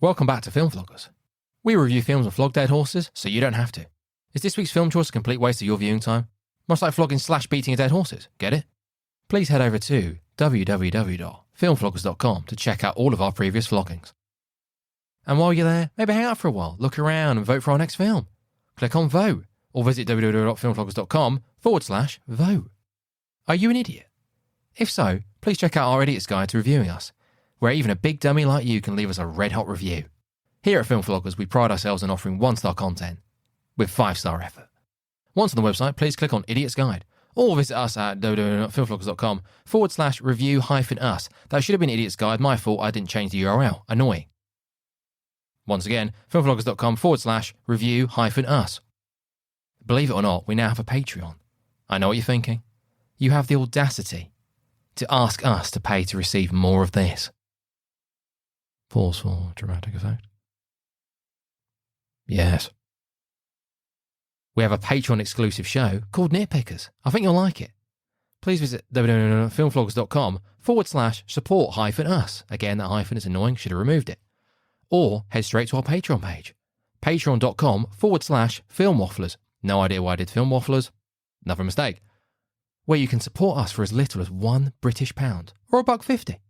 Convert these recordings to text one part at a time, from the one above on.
Welcome back to FilmFloggers. We review films and flog dead horses, so you don't have to. Is this week's film choice a complete waste of your viewing time? Much like flogging/beating dead horses, get it? Please head over to www.filmfloggers.com to check out all of our previous floggings. And while you're there, maybe hang out for a while, look around and vote for our next film. Click on vote, or visit www.filmfloggers.com/vote. Are you an idiot? If so, please check out our Idiot's Guide to Reviewing Us, where even a big dummy like you can leave us a red-hot review. Here at FilmFloggers, we pride ourselves on offering 1-star content with 5-star effort. Once on the website, please click on Idiot's Guide, or visit us at www.filmfloggers.com/review-us. That should have been Idiot's Guide. My fault, I didn't change the URL. Annoying. Once again, filmfloggers.com/review-us. Believe it or not, we now have a Patreon. I know what you're thinking. You have the audacity to ask us to pay to receive more of this. Pause for dramatic effect. Yes. We have a Patreon exclusive show called Nitpickers. I think you'll like it. Please visit www.filmfloggers.com/support-us. Again, that hyphen is annoying, should have removed it. Or head straight to our Patreon page. Patreon.com/filmwafflers. No idea why I did film wafflers. Another mistake. Where you can support us for as little as £1 British or $1.50.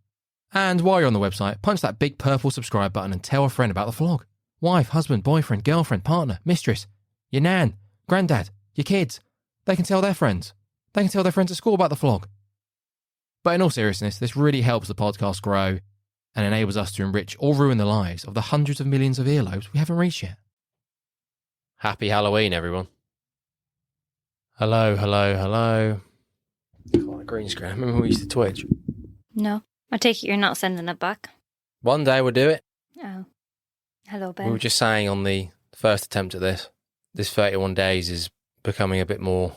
And while you're on the website, punch that big purple subscribe button and tell a friend about the flog. Wife, husband, boyfriend, girlfriend, partner, mistress, your nan, granddad, your kids. They can tell their friends. They can tell their friends at school about the flog. But in all seriousness, this really helps the podcast grow and enables us to enrich or ruin the lives of the hundreds of millions of earlobes we haven't reached yet. Happy Halloween, everyone. Hello, hello, hello. Oh, a green screen. Remember we used to Twitch? No. I take it you're not sending it back. One day we'll do it. Oh. Hello, Ben. We were just saying on the first attempt at this 31 days is becoming a bit more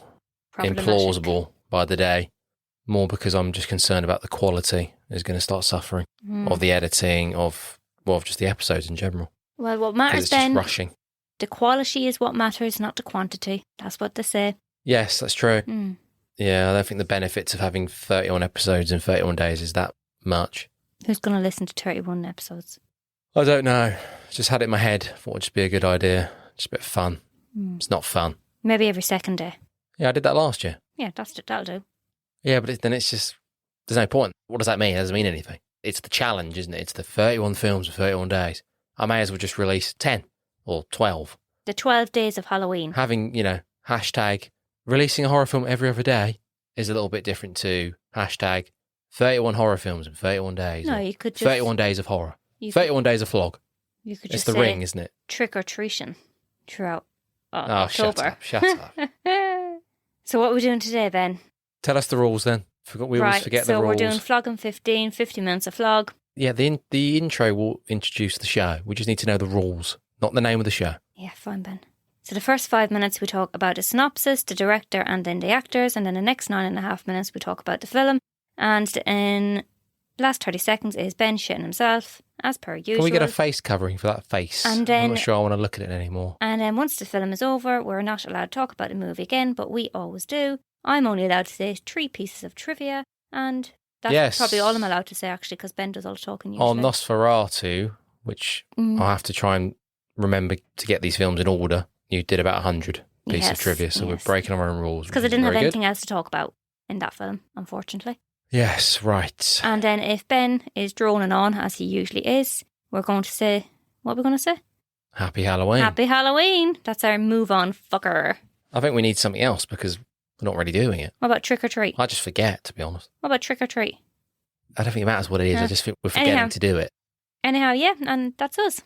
implausible by the day. More because I'm just concerned about the quality is going to start suffering of the editing, of just the episodes in general. Well, what matters, it's Ben, just rushing. The quality is what matters, not the quantity. That's what they say. Yes, that's true. Yeah, I don't think the benefits of having 31 episodes in 31 days is that much. Who's going to listen to 31 episodes? I don't know. Just had it in my head. Thought it'd just be a good idea. Just a bit of fun. It's not fun. Maybe every second day. Yeah, I did that last year. Yeah, that'll do. Yeah, but then it's just, there's no point. What does that mean? It doesn't mean anything. It's the challenge, isn't it? It's the 31 films in 31 days. I may as well just release 10 or 12. The 12 days of Halloween. Having, hashtag releasing a horror film every other day is a little bit different to hashtag 31 horror films in 31 days. No, you could just... 31 days of horror. 31 days of flog. You could it's just the say ring, isn't it? Trick-or-treating throughout October. Shut up. So what are we doing today, Ben? Tell us the rules then. We always forget the rules. So we're doing flogging 50 minutes of flog. Yeah, the intro will introduce the show. We just need to know the rules, not the name of the show. Yeah, fine, Ben. So the first 5 minutes we talk about a synopsis, the director and then the actors, and then the next 9.5 minutes we talk about the film. And in the last 30 seconds is Ben shitting himself, as per usual. Can we get a face covering for that face? And then, I'm not sure I want to look at it anymore. And then once the film is over, we're not allowed to talk about the movie again, but we always do. I'm only allowed to say 3 pieces of trivia, and that's probably all I'm allowed to say, actually, because Ben does all the talking usually. On Nosferatu, which I'll have to try and remember to get these films in order. You did about 100 pieces of trivia, so we're breaking our own rules. Because I didn't have anything else to talk about in that film, unfortunately. Yes, right. And then if Ben is droning on, as he usually is, we're going to say, what are we going to say? Happy Halloween. Happy Halloween. That's our move on, fucker. I think we need something else because we're not really doing it. What about trick or treat? I just forget, to be honest. What about trick or treat? I don't think it matters what it is. I just think we're forgetting to do it. Anyhow, yeah, and that's us.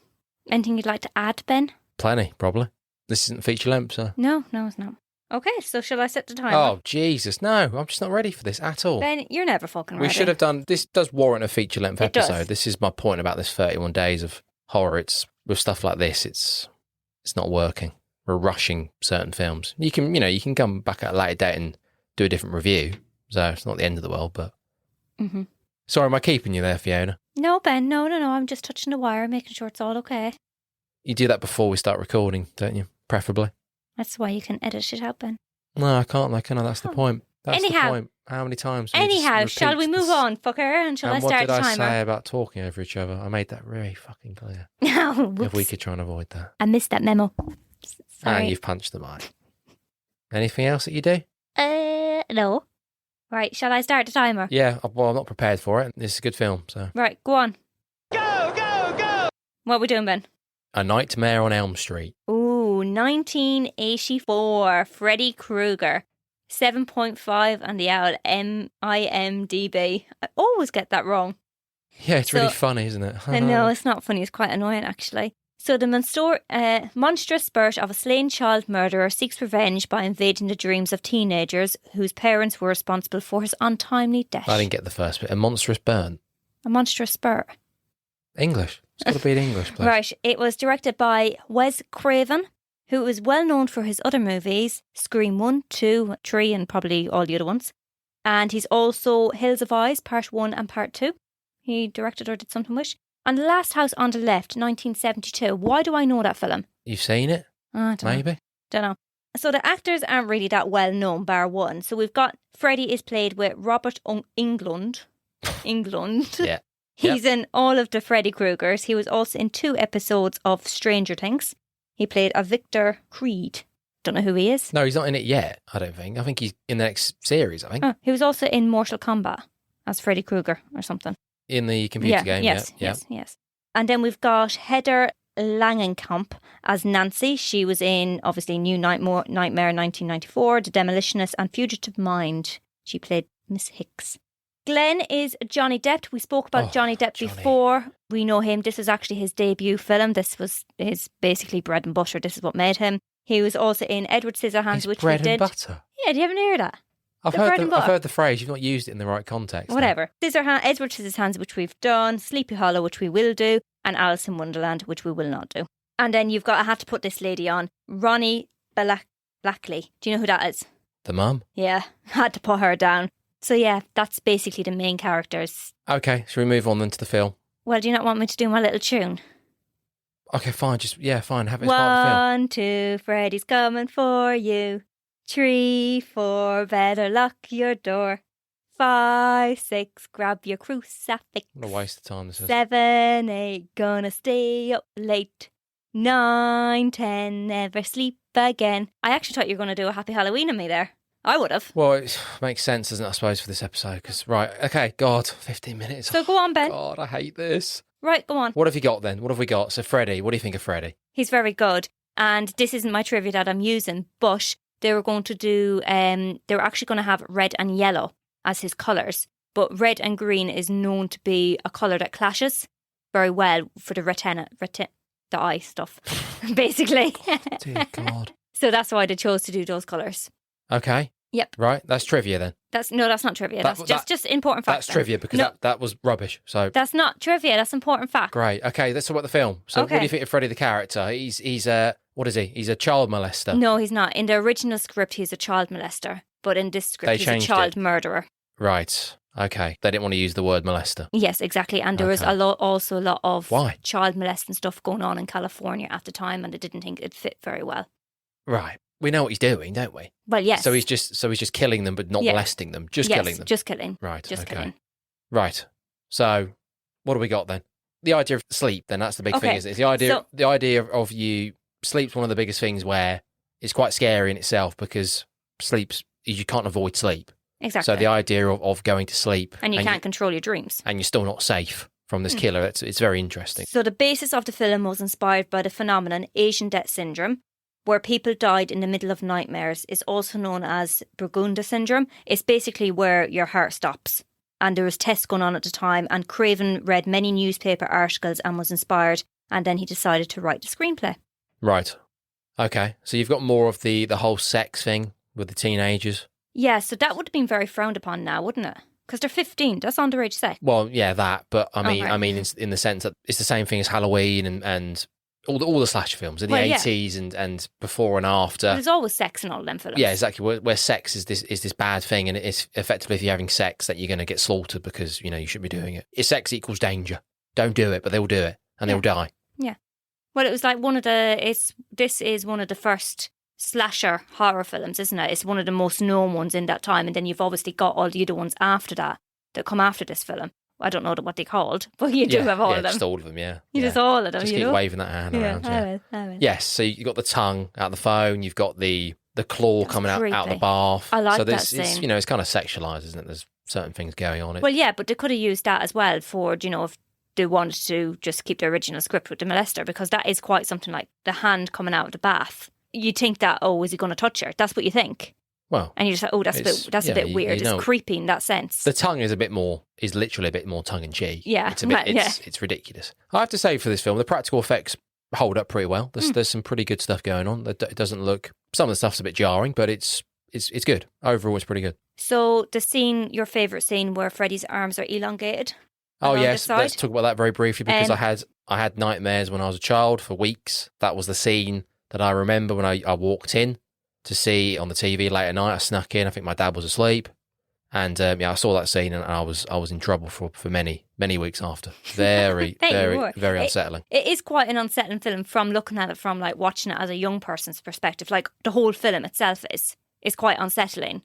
Anything you'd like to add, Ben? Plenty, probably. This isn't feature length, so... No, it's not. Okay, so shall I set the timer? Oh, Jesus, no. I'm just not ready for this at all. Ben, you're never fucking ready. We should have done... This does warrant a feature length episode. Does. This is my point about this 31 days of horror. It's with stuff like this, it's not working. We're rushing certain films. You can come back at a later date and do a different review. So it's not the end of the world, but... Mm-hmm. Sorry, am I keeping you there, Fiona? No, Ben, no. I'm just touching the wire, making sure it's all okay. You do that before we start recording, don't you? Preferably. That's why you can edit it out, Ben. No, I can't. That's the point. That's Anyhow, the point. How many times? Do we just Anyhow, shall we repeat move this? on, fucker? And shall I And start the what did I timer? say about talking over each other? I made that very fucking clear. Oh, If we whoops. could try and avoid that. I missed that memo. Sorry. You've punched the mic. Anything else that you do? No. Right, shall I start the timer? Yeah, well, I'm not prepared for it. This is a good film, so. Right, go on. Go, go, go! What are we doing, Ben? A Nightmare on Elm Street. Ooh, 1984. Freddy Krueger. 7.5 on the owl IMDb. I always get that wrong. Yeah, it's really funny, isn't it? No, it's not funny. It's quite annoying, actually. So the monstrous spirit of a slain child murderer seeks revenge by invading the dreams of teenagers whose parents were responsible for his untimely death. I didn't get the first bit. A monstrous burn. A monstrous spirit. English. It's got to be in English, please. Right. It was directed by Wes Craven, who is well known for his other movies, Scream 1, 2, 3, and probably all the other ones. And he's also Hills of Eyes, Part 1 and Part 2. He directed or did something with. And The Last House on the Left, 1972. Why do I know that film? You've seen it? I don't know. Maybe? Don't know. So the actors aren't really that well known, bar one. So we've got Freddy is played with Robert Englund. Yeah. He's in all of the Freddy Kruegers. He was also in 2 episodes of Stranger Things. He played a Victor Creed. Don't know who he is. No, he's not in it yet, I don't think. I think he's in the next series, I think. Oh, he was also in Mortal Kombat as Freddy Krueger or something. In the computer game, yes, yeah. yes. And then we've got Heather Langenkamp as Nancy. She was in, obviously, New Nightmare 1994, The Demolitionist, and Fugitive Mind. She played Miss Hicks. Glenn is Johnny Depp. We spoke about Johnny Depp before. We know him. This is actually his debut film. This was his basically bread and butter. This is what made him. He was also in Edward Scissorhands, which we did. Bread and butter? Yeah, do you ever hear that? I've heard the phrase. You've not used it in the right context. Whatever. Edward Scissorhands, which we've done. Sleepy Hollow, which we will do. And Alice in Wonderland, which we will not do. And then you've got, I had to put this lady on, Ronnie Blackley. Do you know who that is? The mum? Yeah, had to put her down. So yeah, that's basically the main characters. Okay, shall we move on then to the film? Well, do you not want me to do my little tune? Okay, fine. Fine. Have it as part of the film. 1, 2, Freddy's coming for you. 3, 4, better lock your door. 5, 6, grab your crucifix. What a waste of time this is. 7, 8, gonna stay up late. 9, 10, never sleep again. I actually thought you were going to do a Happy Halloween on me there. I would have. Well, it makes sense, doesn't it, I suppose, for this episode? Because, right, okay, God, 15 minutes. So go on, Ben. God, I hate this. Right, go on. What have you got then? What have we got? So, Freddy, what do you think of Freddy? He's very good. And this isn't my trivia that I'm using, but they were going to do, they were actually going to have red and yellow as his colours. But red and green is known to be a colour that clashes very well for the the eye stuff, basically. Dear God. So that's why they chose to do those colours. Okay. Yep. Right, that's trivia then. That's not trivia. That's just important facts. That's trivia because that was rubbish. So that's not trivia. That's important fact. Great. Okay, let's talk about the film. So Okay. what do you think of Freddy the character? He's what is he? He's a child molester. No, he's not. In the original script, he's a child molester. But in this script, he's a child murderer. Right. Okay. They didn't want to use the word molester. Yes, exactly. And there was also a lot of child molesting stuff going on in California at the time, and they didn't think it fit very well. Right. We know what he's doing, don't we? Well, yes. So he's just killing them, but not molesting them. Killing them. Just killing. Right. Just killing. Right. So, what do we got then? The idea of sleep. Then that's the big thing, isn't it? The idea of you sleep's one of the biggest things where it's quite scary in itself because you can't avoid sleep. Exactly. So the idea of going to sleep and you can't control your dreams, and you're still not safe from this killer. It's very interesting. So the basis of the film was inspired by the phenomenon Asian death syndrome, where people died in the middle of nightmares. Is also known as Burgundy syndrome. It's basically where your heart stops. And there was tests going on at the time, and Craven read many newspaper articles and was inspired, and then he decided to write the screenplay. Right. Okay. So you've got more of the whole sex thing with the teenagers. Yeah, so that would have been very frowned upon now, wouldn't it? Because they're 15. That's underage sex. Well, yeah, that. But I mean, in the sense that it's the same thing as Halloween and all the slasher films in the 80s and before and after. But there's always sex in all of them films. Yeah, exactly. Where sex is this bad thing, and it's effectively if you're having sex that you're going to get slaughtered because you shouldn't be doing it. If sex equals danger, don't do it, but they'll do it and they'll die. Yeah. Well, it was like this is one of the first slasher horror films, isn't it? It's one of the most known ones in that time. And then you've obviously got all the other ones after that come after this film. I don't know what they're called, but you do have all of them. Just all of them, yeah. Just all of them, just you keep know? waving that hand around, yeah. I will. Yes, so you've got the tongue out the phone, you've got the claw coming out the bath. I like so that scene. It's, it's kind of sexualised, isn't it? There's certain things going on. Well, yeah, but they could have used that as well for, if they wanted to just keep the original script with the molester, because that is quite something like the hand coming out of the bath. You think that, is he going to touch her? That's what you think. Well, and you're just like, that's a bit weird. It's creepy in that sense. The tongue is literally a bit more tongue in cheek. Yeah, it's ridiculous. I have to say for this film, the practical effects hold up pretty well. There's some pretty good stuff going on. It doesn't look. Some of the stuff's a bit jarring, but it's good. Overall, it's pretty good. So your favourite scene where Freddy's arms are elongated. Oh yes, let's talk about that very briefly because I had nightmares when I was a child for weeks. That was the scene that I remember when I walked in to see on the TV late at night. I snuck in. I think my dad was asleep, and I saw that scene, and I was in trouble for many weeks after. Very unsettling. It is quite an unsettling film from looking at it from like watching it as a young person's perspective. Like the whole film itself is quite unsettling.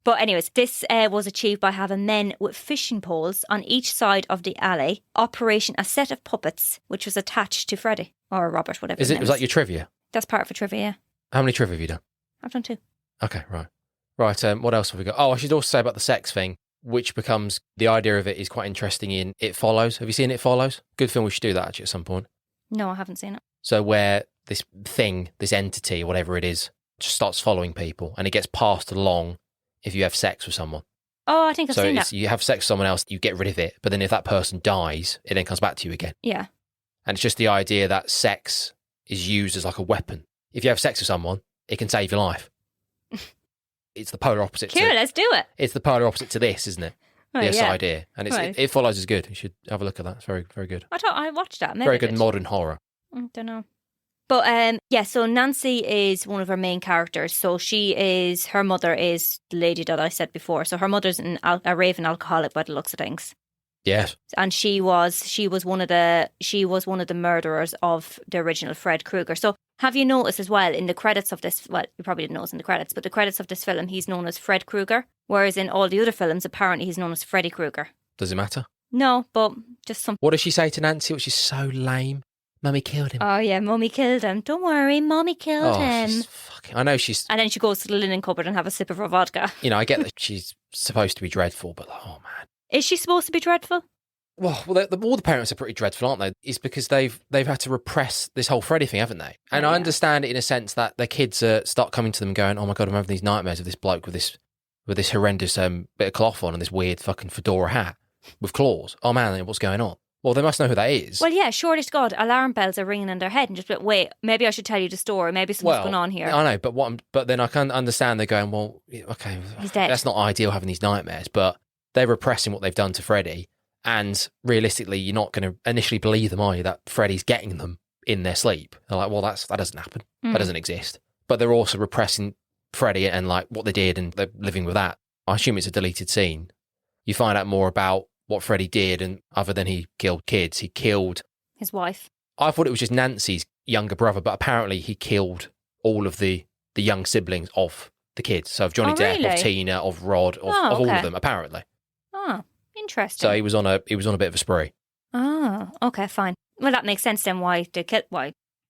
But anyways, this was achieved by having men with fishing poles on each side of the alley operating a set of puppets which was attached to Freddy or Robert, whatever. Was that your trivia? That's part of a trivia. Yeah. How many trivia have you done? I've done 2. Okay, right. What else have we got? Oh, I should also say about the sex thing, which becomes, the idea of it is quite interesting in It Follows. Have you seen It Follows? Good film, we should do that actually at some point. No, I haven't seen it. So where this thing, this entity, whatever it is, just starts following people and it gets passed along if you have sex with someone. Oh, I think I've seen that. So you have sex with someone else, you get rid of it, but then if that person dies, it then comes back to you again. Yeah. And it's just the idea that sex is used as like a weapon. If you have sex with someone, it can save your life. It's the polar opposite. Cool, let's do it. It's the polar opposite to this, isn't it? Right, this idea. And It Follows is good. You should have a look at that. It's very, very good. I thought I watched that. Very good modern horror. I don't know. But so Nancy is one of her main characters. So her mother is the lady that I said before. So her mother's a raving alcoholic by the looks of things. Yes. And she was one of the murderers of the original Fred Krueger. So have you noticed as well in the credits of this, well, you probably didn't notice in the credits, but the credits of this film, he's known as Fred Krueger, whereas in all the other films, apparently he's known as Freddy Krueger. Does it matter? No, but just something. What does she say to Nancy, which is so lame? Mummy killed him. Oh yeah, Mummy killed him. Don't worry, Mummy killed him. I know she's... And then she goes to the linen cupboard and have a sip of her vodka. I get that she's supposed to be dreadful, but oh man. Is she supposed to be dreadful? Well, all the parents are pretty dreadful, aren't they? It's because they've had to repress this whole Freddy thing, haven't they? And I understand it in a sense that their kids start coming to them going, oh my God, I'm having these nightmares of this bloke with this horrendous bit of cloth on and this weird fucking fedora hat with claws. Oh man, what's going on? Well, they must know who that is. Well, yeah, sure to God, alarm bells are ringing in their head and just like, wait, maybe I should tell you the story. Maybe something's going on here. I know, but then I can understand they're going, well, okay, he's dead. That's not ideal having these nightmares, but they're repressing what they've done to Freddy. And realistically, you're not going to initially believe them, are you, that Freddy's getting them in their sleep? They're like, well, that doesn't happen. That doesn't exist. But they're also repressing Freddy and like what they did, and they're living with that. I assume it's a deleted scene. You find out more about what Freddy did, and other than he killed kids, he killed his wife. I thought it was just Nancy's younger brother, but apparently he killed all of the young siblings of the kids. So of Johnny Depp, of Tina, of Rod, of all of them, apparently. Oh, interesting. So he was on a bit of a spree. Oh, okay, fine. Well, that makes sense then why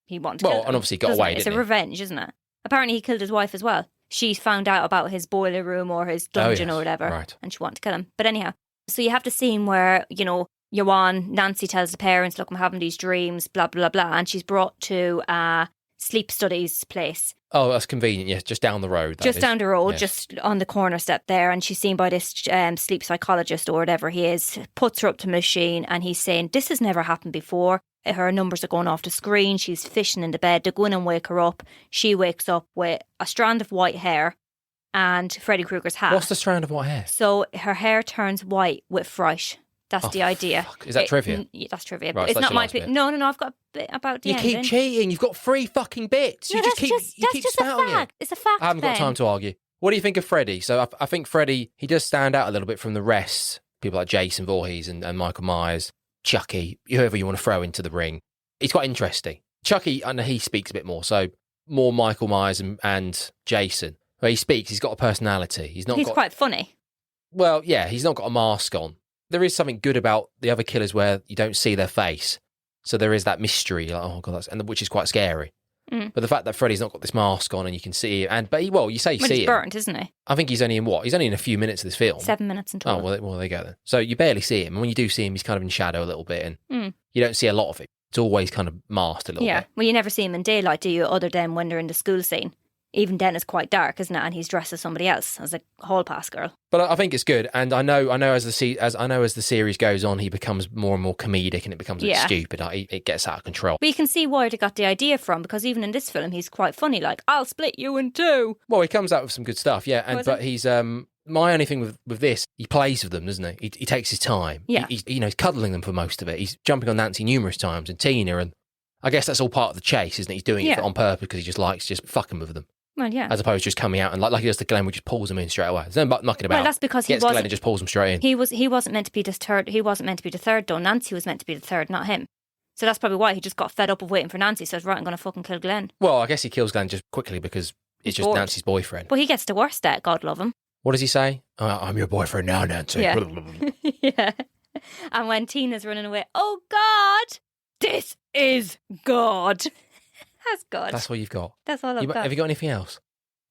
he wanted to kill them. And obviously he got away, It's a revenge, isn't it? Apparently he killed his wife as well. She found out about his boiler room or his dungeon or whatever, right. And she wanted to kill him. But anyhow, so you have the scene where, Nancy tells the parents, look, I'm having these dreams, blah, blah, blah, and she's brought to a sleep studies place. Oh, that's convenient, yes, just down the road. Just down the road, just on the corner step there, and she's seen by this sleep psychologist or whatever he is, puts her up to the machine, and he's saying, this has never happened before. Her numbers are going off the screen, she's fishing in the bed, they go in and wake her up. She wakes up with a strand of white hair and Freddy Krueger's hat. What's the strand of white hair? So her hair turns white with fright. That's the idea. Fuck. Is that trivia? That's trivia. Right, but it's not my bit. No, I've got a bit about the ending. You keep cheating. You've got 3 fucking bits. No, that's just a fact. It's a fact. I haven't got time to argue. What do you think of Freddy? So I think Freddy, he does stand out a little bit from the rest. People like Jason Voorhees and Michael Myers, Chucky, whoever you want to throw into the ring. He's quite interesting. Chucky, I know he speaks a bit more. So more Michael Myers and Jason. Where he speaks, he's got a personality. He's quite funny. Well, yeah, he's not got a mask on. There is something good about the other killers where you don't see their face. So there is that mystery, like, oh God, which is quite scary. But the fact that Freddy's not got this mask on and you can see him, you say you see him. He's burnt, isn't he? I think he's only in what? He's only in a few minutes of this film. 7 minutes in total. Oh, well, there you go then. So you barely see him. And when you do see him, he's kind of in shadow a little bit and you don't see a lot of it. It's always kind of masked a little bit. Yeah, well, you never see him in daylight, do you, other than when they're in the school scene. Even then it's quite dark, isn't it? And he's dressed as somebody else, as a hall pass girl. But I think it's good, and I know as the series goes on, he becomes more and more comedic, and it becomes a bit stupid. It gets out of control. But you can see where they got the idea from, because even in this film, he's quite funny. Like, I'll split you in two. Well, he comes out with some good stuff, yeah. But he's my only thing with this, he plays with them, doesn't he? He takes his time. Yeah. He's cuddling them for most of it. He's jumping on Nancy numerous times and Tina, and I guess that's all part of the chase, isn't it? He's doing it on purpose because he just likes just fucking with them. Well, yeah. As opposed to just coming out and like he does to Glenn, which just pulls them in straight away. There's no mucking about. Well, that's because he gets Glenn and just pulls them straight in. He wasn't meant to be the third. He wasn't meant to be the third, though. Nancy was meant to be the third, not him. So that's probably why he just got fed up of waiting for Nancy. So, right, I'm going to fucking kill Glenn. Well, I guess he kills Glenn just quickly because it's just bored. Nancy's boyfriend. But he gets the worst at it, God love him. What does he say? Oh, I'm your boyfriend now, Nancy. Yeah. Yeah. And when Tina's running away, oh God, this is God. That's God. That's all you've got. That's all I've got. Have you got anything else?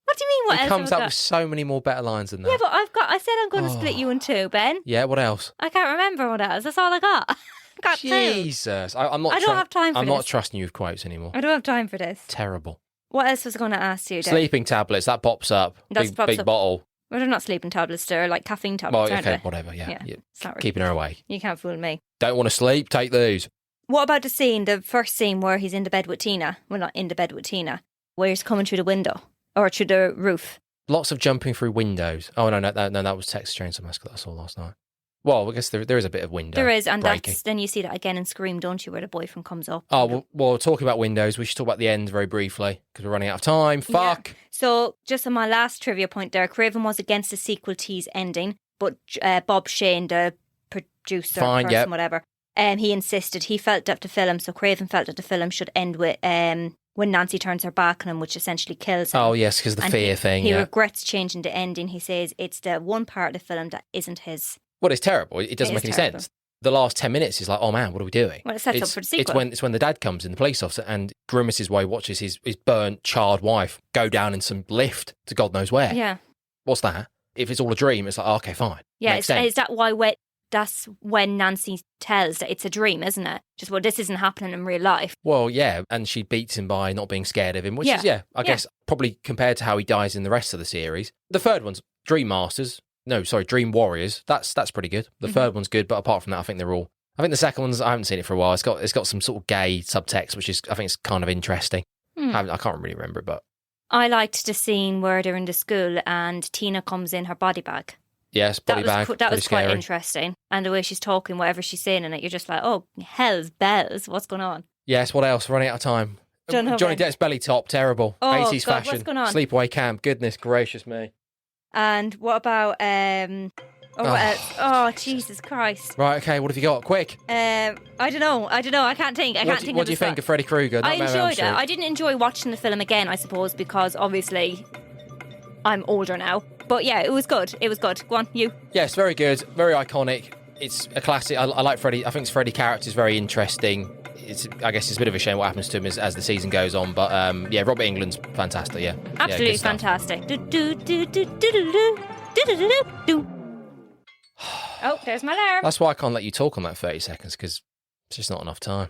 What do you mean? What else? He comes up with so many more better lines than that. Yeah, but I said I'm going to split you in two, Ben. Yeah, what else? I can't remember what else. That's all I got. Got Jesus. two. I don't have time for this. I'm not trusting you with quotes anymore. I don't have time for this. Terrible. What else was I going to ask you, Dave? Sleeping tablets, that pops up. Big bottle. Well, they're not sleeping tablets, they're like caffeine tablets, aren't they? Whatever, yeah. Really keeping her awake. You can't fool me. Don't want to sleep? Take these. What about the first scene where he's in the bed with Tina? Well, not in the bed with Tina. Where he's coming through the window. Or through the roof. Lots of jumping through windows. Oh, no, that was Texas Chainsaw Massacre that I saw last night. Well, I guess there is a bit of window. There is, and breaking. then you see that again in Scream, don't you, where the boyfriend comes up. Oh, well, talking about windows, we should talk about the end very briefly, because we're running out of time. Fuck! Yeah. So, just on my last trivia point there, Craven was against the sequel tease ending, but Bob Shane, the producer, whatever, he insisted. He felt that the film, so Craven felt that the film should end with when Nancy turns her back on him, which essentially kills him. Oh, yes, because the fear thing, He regrets changing the ending. He says it's the one part of the film that isn't his. Well, it's terrible. It doesn't make any sense. The last 10 minutes is like, oh man, what are we doing? Well, it sets up for the sequel. It's when the dad comes in, the police officer, and grimaces while he watches his burnt, charred wife go down in some lift to God knows where. Yeah. What's that? If it's all a dream, it's like, oh, okay, fine. Yeah, is that why that's when Nancy tells that it's a dream, isn't it? Just, well, this isn't happening in real life. Well, yeah, and she beats him by not being scared of him, which is, I guess, probably compared to how he dies in the rest of the series. The third one's Dream Warriors. That's pretty good. The third one's good, but apart from that, I think they're all. I think the second one's, I haven't seen it for a while. It's got some sort of gay subtext, which is, I think it's kind of interesting. I can't really remember it, but I liked the scene where they're in the school and Tina comes in her body bag. Yes, body bag. That was scary. Quite interesting, and the way she's talking, whatever she's saying in it, you're just like, oh, hell's bells, what's going on? Yes, what else? Running out of time. Johnny Depp's belly top, terrible. 80s fashion. What's going on? Sleepaway Camp. Goodness gracious me. And what about what else? Oh, Jesus Christ. Right, okay, what have you got? Quick. I don't know. I can't think. What do you think of Freddy Krueger? I enjoyed it. I didn't enjoy watching the film again, I suppose, because obviously I'm older now. But yeah, it was good. Go on, you. Yes, very good. Very iconic. It's a classic. I like Freddy. I think Freddy character is very interesting. I guess it's a bit of a shame what happens to him as the season goes on. But Robert Englund's fantastic. Yeah, absolutely fantastic. Oh, there's my alarm. That's why I can't let you talk on that 30 seconds because it's just not enough time.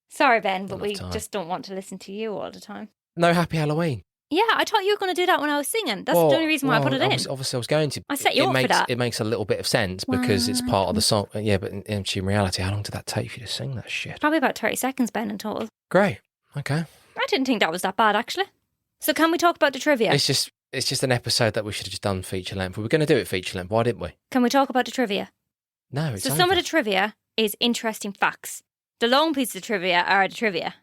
Sorry, Ben, but we just don't want to listen to you all the time. No Happy Halloween. Yeah, I thought you were going to do that when I was singing. That's the only reason why I put it in. Obviously, I was going to. I set you up for that. It makes a little bit of sense because it's part of the song. Yeah, but in reality, how long did that take for you to sing that shit? Probably about 30 seconds, Ben, in total. Great. Okay. I didn't think that was that bad, actually. So can we talk about the trivia? It's just an episode that we should have just done feature length. We were going to do it feature length. Why didn't we? Can we talk about the trivia? No, it's over. Some of the trivia is interesting facts. The long pieces of trivia are the trivia.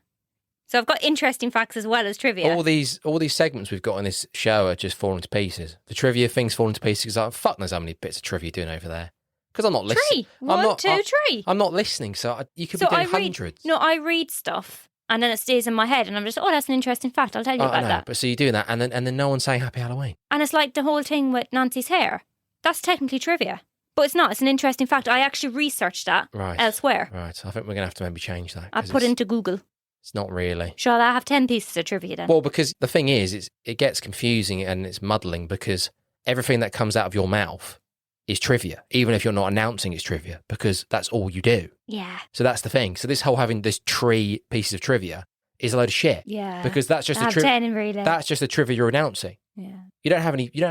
So I've got interesting facts as well as trivia. All these segments we've got on this show are just falling to pieces. The trivia things falling to pieces because fuck knows how many bits of trivia you're doing over there. Because I'm not listening. 3. 1, 2, 3. I'm not listening, so you could be doing hundreds. I read stuff and then it stays in my head, and I'm just, oh, that's an interesting fact. I'll tell you about that. But so you do that, and then no one's saying Happy Halloween. And it's like the whole thing with Nancy's hair. That's technically trivia. But it's not. It's an interesting fact. I actually researched that elsewhere. Right. I think we're going to have to maybe change that. I put into Google. It's not really. Shall I have 10 pieces of trivia then? Well, because the thing is, it gets confusing and it's muddling because everything that comes out of your mouth is trivia, even if you're not announcing it's trivia, because that's all you do. Yeah. So that's the thing. So this whole having this tree pieces of trivia is a load of shit. Yeah. Because that's just the trivia. That's just the trivia you're announcing. Yeah. You don't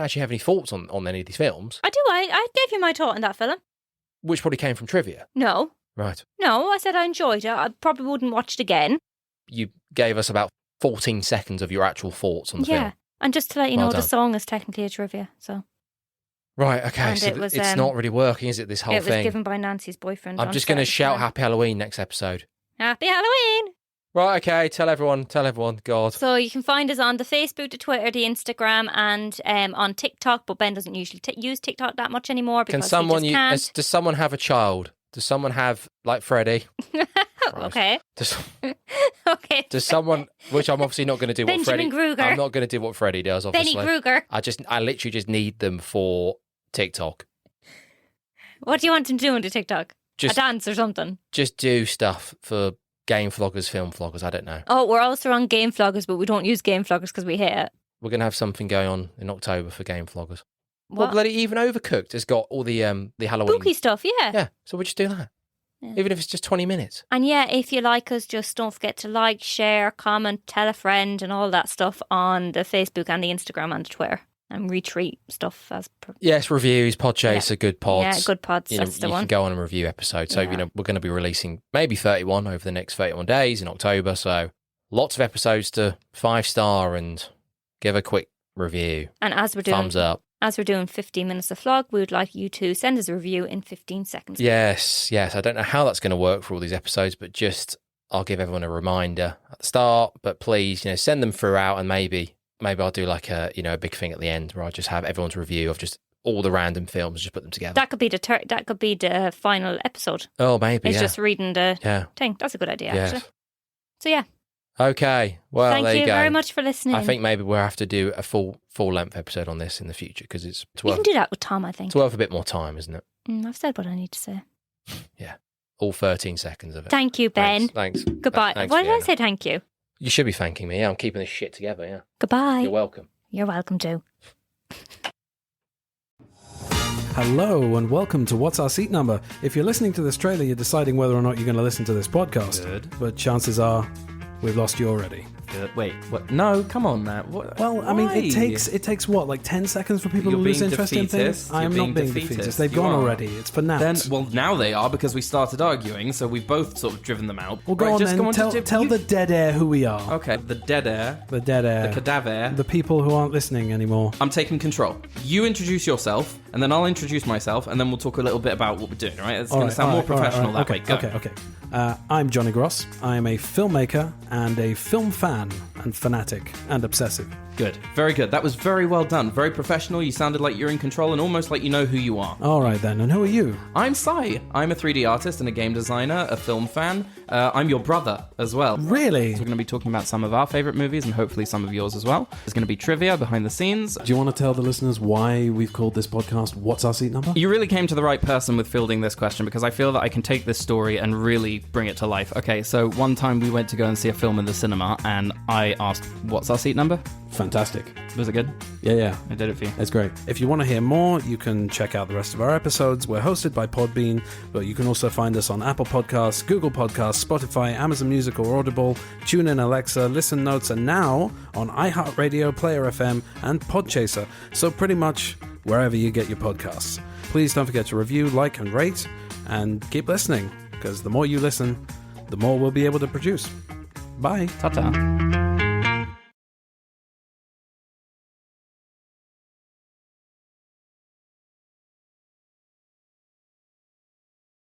actually have any thoughts on any of these films. I do. I gave you my thought on that film. Which probably came from trivia. No. Right. No, I said I enjoyed it. I probably wouldn't watch it again. You gave us about 14 seconds of your actual thoughts on the film. Yeah. And just to let you know, the song is technically a trivia, so. Right, okay, and so it's not really working, is it, this whole thing? It was given by Nancy's boyfriend. I'm just going to shout Happy Halloween next episode. Happy Halloween! Right, okay, tell everyone, God. So you can find us on the Facebook, the Twitter, the Instagram, and on TikTok, but Ben doesn't usually use TikTok that much anymore because he just can't. Does someone have a child? Does someone have, like Freddy? Okay. Okay. Does someone, which I'm obviously not going to do what Freddy... Krueger. I'm not going to do what Freddy does, obviously. Benny Krueger. I literally just need them for TikTok. What do you want him to do on the TikTok? A dance or something? Just do stuff for Game Floggers, Film Floggers, I don't know. Oh, we're also on Game Floggers, but we don't use Game Floggers because we hate it. We're going to have something going on in October for Game Floggers. What? Well, bloody Even Overcooked has got all the Halloween... spooky stuff, yeah. Yeah, so we'll just do that. Yeah. Even if it's just 20 minutes. And yeah, if you like us, just don't forget to like, share, comment, tell a friend and all that stuff on the Facebook and the Instagram and the Twitter. And retweet stuff as yes, reviews, Podchaser, good pods. Yeah, good pods, that's the one. You can go on and review episodes. So, we're going to be releasing maybe 31 over the next 31 days in October. So, lots of episodes to 5-star and give a quick review. And as we're doing... Thumbs up. As we're doing 15 minutes of vlog, we would like you to send us a review in 15 seconds. Yes. I don't know how that's going to work for all these episodes, but I'll give everyone a reminder at the start. But please, send them throughout, and maybe I'll do like a big thing at the end where I'll just have everyone's review of just all the random films, just put them together. That could be the final episode. Oh, maybe. It's just reading the thing. That's a good idea, actually. So yeah. Okay, well, there you go. Thank you very much for listening. I think maybe we'll have to do a full-length episode on this in the future because it's... You can do that with Tom, I think. It's worth a bit more time, isn't it? I've said what I need to say. Yeah, all 13 seconds of it. Thank you, Ben. Thanks. Goodbye. Thanks, Why did I say thank you? You should be thanking me. Yeah, I'm keeping this shit together, yeah. Goodbye. You're welcome. You're welcome too. Hello and welcome to What's Our Seat Number. If you're listening to this trailer, you're deciding whether or not you're going to listen to this podcast. Good. But chances are we've lost you already. Good. Wait, what? No, come on, Matt. What? Well, I mean, it takes what, like 10 seconds for people to lose interest in things? I'm not being defeatist. They've gone already. It's for now. Well, now they are because we started arguing, so we've both sort of driven them out. Well, go on then. Tell the dead air who we are. Okay, the dead air. The dead air. The cadaver. The people who aren't listening anymore. I'm taking control. You introduce yourself, and then I'll introduce myself, and then we'll talk a little bit about what we're doing, right? It's going to sound more professional that way. Go. Okay. I'm Johnny Gross. I'm a filmmaker and a film fan and fanatic and obsessive. Good. Very good. That was very well done. Very professional. You sounded like you're in control and almost like you know who you are. All right, then. And who are you? I'm Sai. I'm a 3D artist and a game designer, a film fan. I'm your brother as well. Really? So we're going to be talking about some of our favourite movies and hopefully some of yours as well. There's going to be trivia behind the scenes. Do you want to tell the listeners why we've called this podcast What's Our Seat Number? You really came to the right person with fielding this question because I feel that I can take this story and really bring it to life. Okay, so one time we went to go and see a film in the cinema and I asked, what's our seat number? Fantastic. Was it good? Yeah. I did it for you. It's great. If you want to hear more, you can check out the rest of our episodes. We're hosted by Podbean, but you can also find us on Apple Podcasts, Google Podcasts, Spotify, Amazon Music or Audible, TuneIn, Alexa, Listen Notes, and now on iHeartRadio, Player FM, and Podchaser. So pretty much wherever you get your podcasts. Please don't forget to review, like, and rate, and keep listening, because the more you listen, the more we'll be able to produce. Bye. Ta-ta.